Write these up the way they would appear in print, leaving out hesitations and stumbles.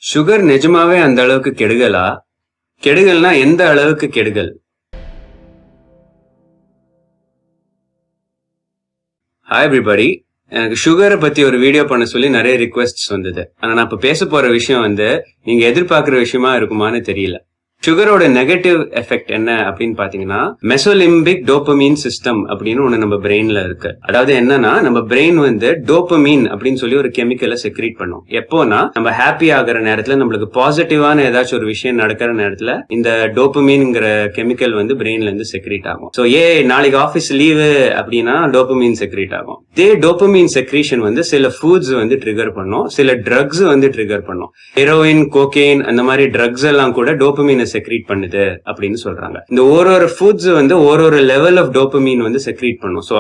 Sugar நிஜமாவே அந்த அளவுக்கு கெடுதலா? கெடுதல்னா எந்த அளவுக்கு கெடுதல்? Hi everybody. எனக்கு சுகரை பத்தி ஒரு வீடியோ பண்ண சொல்லி நிறைய ரிக்வெஸ்ட்ஸ் வந்தது. ஆனா நான் இப்ப பேச போற விஷயம் நீங்க எதிர்பார்க்கிற விஷயமா இருக்குமான்னு தெரியல. சுகரோட நெகட்டிவ் எஃபெக்ட் என்ன அப்படின்னு பாத்தீங்கன்னா, மெசோலிம்பிக் டோபமீன் சிஸ்டம் அப்படின்னு ஒண்ணு நம்ம பிரெயின்ல இருக்கு. அதாவது என்னன்னா, நம்ம பிரெயின் டோபமீன் அப்படின்னு சொல்லி ஒரு கெமிக்கலை செக்ரீட் பண்ணும். எப்போனா நம்ம ஹாப்பி ஆகிற நேரத்துல, நம்மளுக்கு பாசிட்டிவான ஏதாச்சும் ஒரு விஷயம் நடக்கிற நேரத்துல இந்த டோபமீன்ங்கிற கெமிக்கல் பிரெயின்ல இருந்து செக்ரீட் ஆகும். சோ நாளைக்கு ஆபீஸ் லீவு அப்படின்னா டோபமீன் செக்ரீட் ஆகும். இதே டோபமீன் செக்ரீஷன் சில ஃபுட்ஸ் ட்ரிகர் பண்ணும், சில ட்ரக்ஸ் ட்ரிகர் பண்ணும். ஹெரோயின், கோகேன் அந்த மாதிரி ட்ரக்ஸ் எல்லாம் கூட டோபமீனை செக்ரீட் பண்ணுது அப்படின்னு சொல்றாங்க. இந்த ஒரு ஃபுட்ஸ் ஒரு லெவல் ஆஃப் டோபமீன் செக்ரீட் பண்ணும். சோ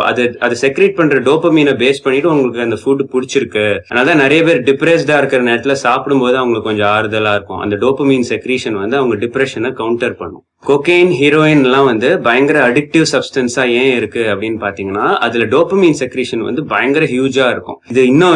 அது செக்ரீட் பண்ற டோபமீனை பேஸ் பண்ணிட்டு உங்களுக்கு அந்த ஃபுட் பிடிச்சிருக்கு. அதனால நிறைய பேர் டிப்ரெஸ்டா இருக்கிற நேரத்துல சாப்பிடும்போது அவங்களுக்கு கொஞ்சம் ஆறுதலா இருக்கும். அந்த டோபமீன் செக்ரீஷன் அவங்க டிப்ரெஷனை கவுண்டர் பண்ணும். கொக்கைன், ஹீரோயின் எல்லாம் பயங்கர அடிக்டிவ் சப்ஸ்டன்ஸா ஏன் இருக்கு அப்படின்னு பாத்தீங்கன்னா, அதுல டோபமீன் செக்ரீஷன் பயங்கர ஹியூஜா இருக்கும். இது இன்னும்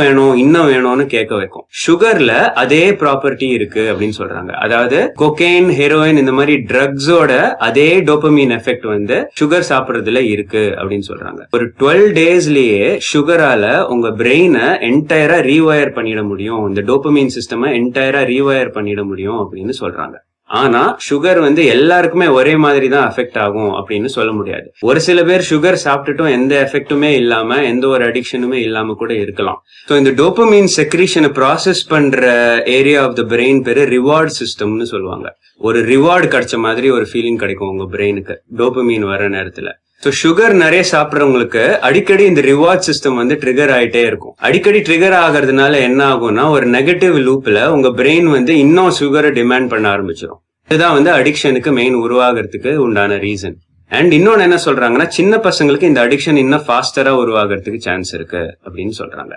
வேணும்னு கேட்க வைக்கும். சுகர்ல அதே ப்ராப்பர்ட்டி இருக்கு அப்படின்னு சொல்றாங்க. அதாவது கொக்கைன், ஹீரோயின் இந்த மாதிரி ட்ரக்ஸோட அதே டோபமீன் எஃபெக்ட் சுகர் சாப்பிடுறதுல இருக்கு அப்படின்னு சொல்றாங்க. ஒரு 12 டேஸ்லயே சுகரால உங்க பிரெயினை என்டையரா ரீவயர் பண்ணிட முடியும், இந்த டோபமீன் சிஸ்டம் என்டையரா ரீவயர் பண்ணிட முடியும் அப்படின்னு சொல்றாங்க. ஆனா சுகர் எல்லாருக்குமே ஒரே மாதிரி தான் அஃபெக்ட் ஆகும் அப்படின்னு சொல்ல முடியாது. ஒரு சில பேர் சுகர் சாப்பிட்டுட்டும் எந்த எஃபெக்ட்டுமே இல்லாம, எந்த ஒரு அடிக்ஷனுமே இல்லாம கூட இருக்கலாம். சோ இந்த டோபமீன் செக்ரீஷனை ப்ராசஸ் பண்ற ஏரியா ஆஃப் த பிரெயின் பேரு ரிவார்ட் சிஸ்டம்னு சொல்லுவாங்க. ஒரு ரிவார்டு கிடைச்ச மாதிரி ஒரு ஃபீலிங் கிடைக்கும் உங்க பிரெயினுக்கு டோபமீன் வர நேரத்துல. சோ சுகர் நிறைய சாப்பிட்றவங்களுக்கு அடிக்கடி இந்த ரிவார்ட் சிஸ்டம் ட்ரிகர் ஆயிட்டே இருக்கும். அடிக்கடி ட்ரிகர் ஆகிறதுனால என்ன ஆகும்னா, ஒரு நெகட்டிவ் லூப்ல உங்க பிரெயின் இன்னும் சுகரை டிமாண்ட் பண்ண ஆரம்பிச்சிடும். இதுதான் அடிக்ஷனுக்கு மெயின் உருவாகிறதுக்கு உண்டான ரீசன். அண்ட் இன்னொன்னு என்ன சொல்றாங்கன்னா, சின்ன பசங்களுக்கு இந்த அடிக்ஷன் இன்னும் ஃபாஸ்டரா உருவாகிறதுக்கு சான்ஸ் இருக்கு அப்படின்னு சொல்றாங்க.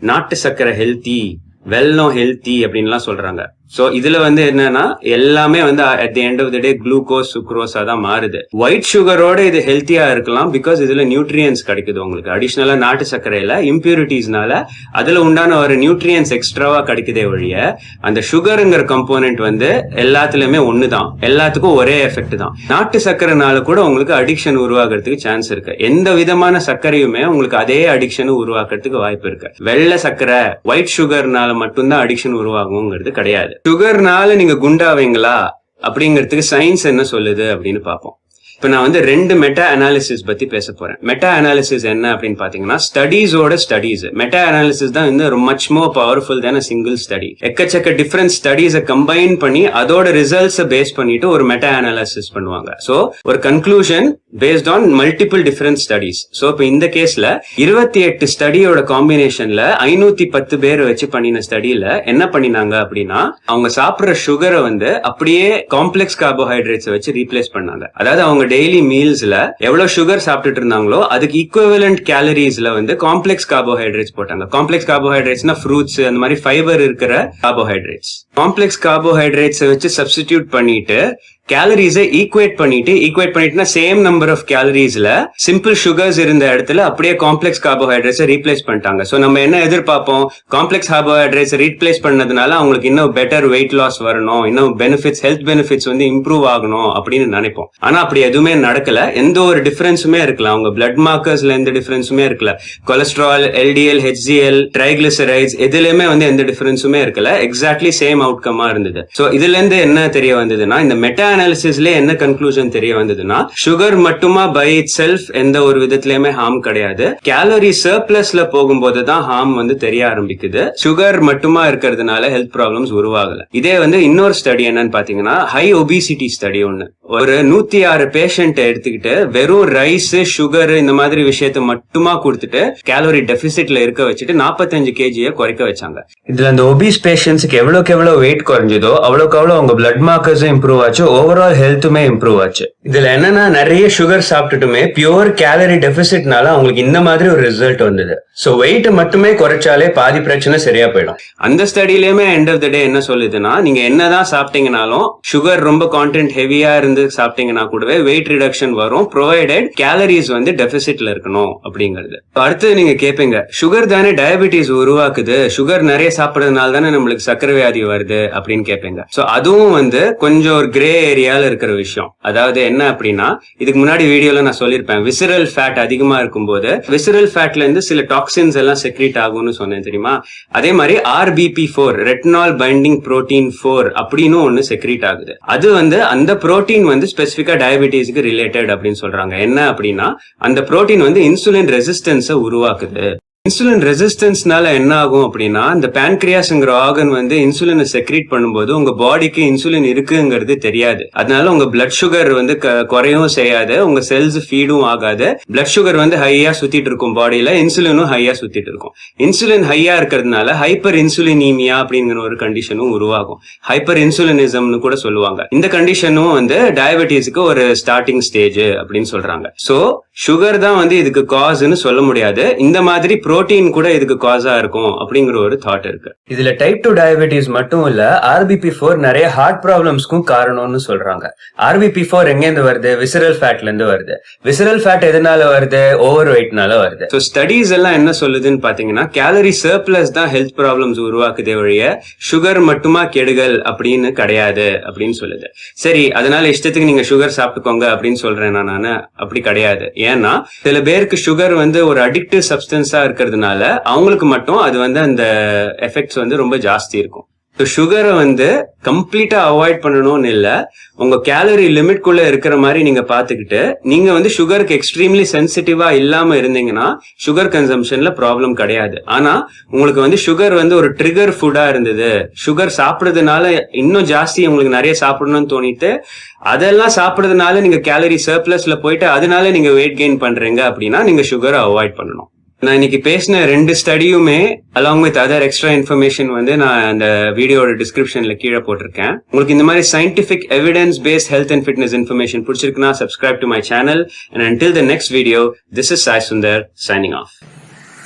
நாட்டு சக்கரை ஹெல்த்தி, வெல்லம் ஹெல்த்தி அப்படின்லாம் சொல்றாங்க. சோ இதுல என்னன்னா, எல்லாமே at the end of the day glucose, சுக்ரோஸா தான் மாறுது. ஒயிட் சுகரோட இது ஹெல்த்தியா இருக்கலாம், பிகாஸ் இதுல நியூட்ரியன்ஸ் கிடைக்குது உங்களுக்கு. அடிஷனலா நாட்டு சர்க்கரையில இம்பியூரிட்டிஸ்னால அதுல உண்டான ஒரு நியூட்ரியன்ஸ் எக்ஸ்ட்ராவா கிடைக்குதே ஒழிய, அந்த சுகருங்கிற கம்போனன்ட் எல்லாத்துலயுமே ஒண்ணுதான், எல்லாத்துக்கும் ஒரே எஃபெக்ட் தான். நாட்டு சர்க்கரைனால கூட உங்களுக்கு அடிக்ஷன் உருவாகிறதுக்கு சான்ஸ் இருக்கு. எந்த விதமான சர்க்கரையுமே உங்களுக்கு அதே அடிக்ஷன் உருவாக்குறதுக்கு வாய்ப்பு இருக்கு. வெள்ளை சர்க்கரை, ஒயிட் சுகர்னால மட்டும்தான் அடிக்ஷன் உருவாகுங்கிறது கிடையாது. சுகர்னால நீங்க குண்டாவீங்களா அப்படிங்கிறதுக்கு சயின்ஸ் என்ன சொல்லுது அப்படின்னு பார்ப்போம். இப்ப நான் 2 மெட்டா அனாலிசிஸ் பத்தி பேச போறேன். மெட்டா அனாலிசிஸ் என்ன அப்படின்னு பாத்தீங்கன்னா, ஸ்டடீஸோட ஸ்டடீஸ். மெட்டா அனாலிசிஸ் தான் மச் மோர் பவர்ஃபுல் தேன் சிங்கிள் ஸ்டடி. எக்கச்சக்க டிஃபரெண்ட் ஸ்டடீஸை கம்பைன் பண்ணி அதோட ரிசல்ட்ஸை பேஸ் பண்ணிட்டு ஒரு மெட்டா அனாலிசிஸ் பண்ணுவாங்க. சோ ஒரு conclusion based on multiple different studies. So இப்ப இந்த கேஸ்ல 28 ஸ்டடியோட காம்பினேஷன்ல 510 பேர் வச்சு பண்ணின ஸ்டடியில என்ன பண்ணினாங்க அப்படின்னா, அவங்க சாப்பிடுற சுகரை அப்படியே காம்ப்ளெக்ஸ் கார்போஹைட்ரேட்ஸ் வச்சு ரீப்ளேஸ் பண்ணாங்க. அதாவது அவங்க டெய்லி மீல்ஸ்ல எவ்வளவு சுகர் சாப்பிட்டுட்டு இருந்தாங்களோ அதுக்கு ஈக்குவலன்ட் கேலரிஸ்ல காம்ப்ளெக்ஸ் கார்போஹைட்ரேட்ஸ் போட்டாங்க. காம்ப்ளெக்ஸ் கார்போஹைட்ரேட்ஸ்னா ஃப்ரூட்ஸ், அந்த மாதிரி ஃபைபர் இருக்கிற கார்போஹைட்ரேட்ஸ். காம்ப்ளெக்ஸ் கார்போஹைட்ரேட்ஸ் வச்சு சப்ஸ்டிடியூட் பண்ணிட்டு கேலரிஸை ஈக்குவேட் பண்ணிட்டுனா சேம் நம்பர் ஆஃப் கேலரிஸ்ல சிம்பிள் சுகர்ஸ் இருந்த இடத்துல அப்படியே காம்ப்ளெக்ஸ் கார்போஹைட்ரேட்ஸை ரீப்ளேஸ் பண்ணிட்டாங்க. சோ நம்ம என்ன எதிர்பார்ப்போம், காம்ப்ளெக்ஸ் கார்போஹைட்ரேட்ஸ் ரீப்ளேஸ் பண்ணதுனால அவங்களுக்கு இன்னும் பெட்டர் வெயிட் லாஸ் வரணும், இன்னும் பெனிஃபிட்ஸ், ஹெல்த் பெனிஃபிட்ஸ் இம்ப்ரூவ் ஆகணும் அப்படின்னு நினைப்போம். ஆனா அப்படி எதுவுமே நடக்கல. எந்த ஒரு டிஃபரன்ஸுமே இருக்கலாம், அவங்க பிளட் மார்க்கர்ஸ்ல எந்த டிஃபரன்ஸுமே இருக்கல. கொலஸ்ட்ரால், எல்டிஎல், ஹெச்டிஎல், ட்ரைகிளிசரைட்ஸ் எதுலயுமே எந்த டிஃபரன்ஸுமே இருக்கல. எக்ஸாக்ட்லி சேம் அவுட்கமா இருந்தது. சோ இதுல இருந்து என்ன தெரிய வந்ததுன்னா, இந்த மெட்டா அனாலிசிஸ்ல என்ன கன்க்ளூஷன் தெரிய வந்ததுன்னா, சுகர் மட்டுமா பை இட் செல்ஃப் எந்த ஒரு விதத்திலயுமே ஹார்ம் கிடையாது. கேலரி சர்ப்ளஸ்ல போகும்போது தான் ஹார்ம் தெரிய ஆரம்பிக்குது. சுகர் மட்டுமா இருக்கிறதுனால ஹெல்த் ப்ராப்ளம்ஸ் உருவாகல. இதே இன்னொரு ஸ்டடி என்னன்னு பாத்தீங்கன்னா, ஹை ஒபிசிட்டி ஸ்டடி ஒன்னு. ஒரு 106 பேஷண்ட் எடுத்துக்கிட்டு வெறும் ரைஸ், சுகர் இந்த மாதிரி விஷயத்த மட்டுமா கொடுத்துட்டு கேலரி டெபிசிட்ல இருக்க வச்சுட்டு 45 kg குறைக்க வச்சாங்க. இதுல அந்த ஒபிஸ் பேஷண்ட்ஸ்க்கு எவ்வளவுக்கு எவ்வளவு வெயிட் குறைஞ்சதோ அவ்வளவுக்கு அவ்வளவு அவங்க பிளட் மார்க்கர்ஸ் இம்ப்ரூவ் ஆச்சு, ஓவரால் ஹெல்த்துமே இம்ப்ரூவ் ஆச்சு. இதுல என்னன்னா நிறைய சுகர் சாப்பிட்டுட்டுமே பியூர் கேலரி டெபிசிட்னால அவங்களுக்கு இந்த மாதிரி ஒரு ரிசல்ட் வந்தது. சோ வெயிட் மட்டுமே குறைச்சாலே பாதி பிரச்சனை சரியா போயிடும். அந்த ஸ்டடியிலுமே எண்ட் ஆஃப் த டே என்ன சொல்லுதுன்னா, நீங்க என்னதான் சாப்பிட்டீங்கனாலும் சுகர் ரொம்ப கான்டென்ட் ஹெவியா இருந்து சாப்பிட்டீங்கன்னா கூடவே வெயிட் ரிடக்ஷன் வரும், ப்ரொவைடட் கேலரிஸ் வந்து டெபிசிட்ல இருக்கணும் அப்படிங்கிறது. அடுத்து நீங்க கேட்பீங்க, சுகர் தானே டயபிட்டிஸ் உருவாக்குது, சுகர் நிறைய சாப்பிடுறதுனால தானே நம்மளுக்கு சர்க்கரை வியாதி வருது அப்படின்னு கேட்பீங்க. சோ அதுவும் வந்து கொஞ்சம் ஒரு கிரே ஏரியால இருக்கிற விஷயம். அதாவது என்ன அப்படின்னா, இதுக்கு முன்னாடி வீடியோல நான் சொல்லியிருப்பேன், விசரல் ஃபேட் அதிகமா இருக்கும்போது விசரல் ஃபேட்ல இருந்து சில டாக்ஸின்ஸ் எல்லாம் செக்ரீட் ஆகும்னு சொன்னேன் தெரியுமா. அதே மாதிரி RBP4 ரெட்டினால் பைண்டிங் புரோட்டீன் 4 அப்படின்னு ஒன்னு செக்ரீட் ஆகுது. அது வந்து அந்த புரோட்டீன் வந்து ஸ்பெசிபிக்கா டயபிட்டிஸ்க்கு ரிலேட்டட் அப்படின்னு சொல்றாங்க. என்ன அப்படின்னா, அந்த புரோட்டீன் வந்து இன்சுலின் ரெசிஸ்டன்ஸை உருவாக்குது. இன்சுலின் ரெசிஸ்டன்ஸ்னால என்ன ஆகும் அப்படின்னா, இந்த பேன்கிரியாஸ்ங்கிற ஆர்கன் வந்து இன்சுலினை செக்ரீட் பண்ணும்போது உங்க பாடிக்கு இன்சுலின் இருக்குங்கிறது தெரியாது. அதனால உங்க பிளட் சுகர் வந்து குறையவும் செய்யாது, உங்க செல்ஸ் ஃபீடும் ஆகாது. பிளட் சுகர் வந்து ஹையா சுத்திட்டு இருக்கும் பாடியில, இன்சுலினும் ஹையா சுத்திட்டு இருக்கும். இன்சுலின் ஹையா இருக்கிறதுனால ஹைப்பர் இன்சுலினீமியா அப்படிங்கிற ஒரு கண்டிஷனும் உருவாகும். ஹைப்பர் இன்சுலினிசம்னு கூட சொல்லுவாங்க. இந்த கண்டிஷனும் வந்து டயபிட்டிஸ்க்கு ஒரு ஸ்டார்டிங் ஸ்டேஜ் அப்படின்னு சொல்றாங்க. சோ சுகர் தான் வந்து இதுக்கு காஸ்ன்னு சொல்ல முடியாது, இந்த மாதிரி புரோட்டீன் கூட இதுக்கு காஸா இருக்கும் அப்படிங்கிற ஒரு தாட் இருக்கு. இதுல டைப் 2 டயபிட்டிஸ் மட்டும் இல்ல, RBP4 நிறைய ஹார்ட் ப்ராப்ளம்ஸ்க்கும் காரணம்னு சொல்றாங்க. RBP4 எங்க இருந்து வருது? விசரல் ஃபேட்ல இருந்து வருது. விசரல் ஃபேட் எதனால வருது? ஓவர் வெயிட்னால வருது. சோ ஸ்டடீஸ் எல்லாம் என்ன சொல்லுதுன்னு பாத்தீங்கன்னா, கேலரி சர்ப்ளஸ் தான் ஹெல்த் ப்ராப்ளம்ஸ் உருவாக்குதே ஒழிய சுகர் மட்டுமா கெடுதல் அப்படின்னு கிடையாது அப்படின்னு சொல்லுது. சரி, அதனால இஷ்டத்துக்கு நீங்க சுகர் சாப்பிட்டுக்கோங்க அப்படின்னு சொல்றேன் நான், அப்படி கிடையாது. ஏன்னா சில பேருக்கு சுகர் வந்து ஒரு அடிக்டிவ் சப்ஸ்டன்ஸா இருக்கிறதுனால அவங்களுக்கு மட்டும் அது வந்து அந்த எஃபெக்ட்ஸ் வந்து ரொம்ப ஜாஸ்தி இருக்கும். சுகரை வந்து கம்ப்ளீட்டா அவாய்ட் பண்ணணும்னு இல்ல, உங்க கேலரி லிமிட் குள்ள இருக்கிற மாதிரி நீங்க பாத்துக்கிட்டு, நீங்க வந்து சுகருக்கு எக்ஸ்ட்ரீம்லி சென்சிட்டிவா இல்லாம இருந்தீங்கன்னா சுகர் கன்சம்ஷன்ல ப்ராப்ளம் கிடையாது. ஆனா உங்களுக்கு வந்து சுகர் வந்து ஒரு ட்ரிகர் ஃபுட்டா இருந்தது, சுகர் சாப்பிடுறதுனால இன்னும் ஜாஸ்தி உங்களுக்கு நிறைய சாப்பிடணும்னு தோணிட்டு அதெல்லாம் சாப்பிடுறதுனால நீங்க கேலரி சர்ப்ளஸ்ல போயிட்டு அதனால நீங்க வெயிட் கெயின் பண்றீங்க அப்படின்னா நீங்க சுகரை அவாய்ட் பண்ணணும். நான் இன்னைக்கு பேசின 2 ஸ்டடியுமே along with other extra information வந்து நான் அந்த வீடியோட டிஸ்கிரிப்ஷன்ல கீழே போட்டிருக்கேன். உங்களுக்கு இந்த மாதிரி scientific evidence based health and fitness information பிடிச்சிருக்குன்னா subscribe to my channel. And until the next video, this is Sai Sundar signing off.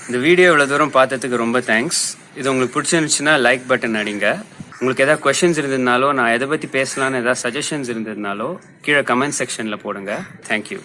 இந்த வீடியோ இவ்வளவு தூரம் பார்த்ததுக்கு ரொம்ப தேங்க்ஸ். இது உங்களுக்கு பிடிச்சிருந்துச்சுன்னா லைக் பட்டன் அடிங்க. உங்களுக்கு ஏதாவது கொஸ்டின்ஸ் இருந்ததுனாலோ, நான் எதை பத்தி பேசலாம்னு ஏதாவது சஜஷன்ஸ் இருந்ததுனாலோ கீழே கமெண்ட் செக்ஷன்ல போடுங்க. தேங்க்யூ.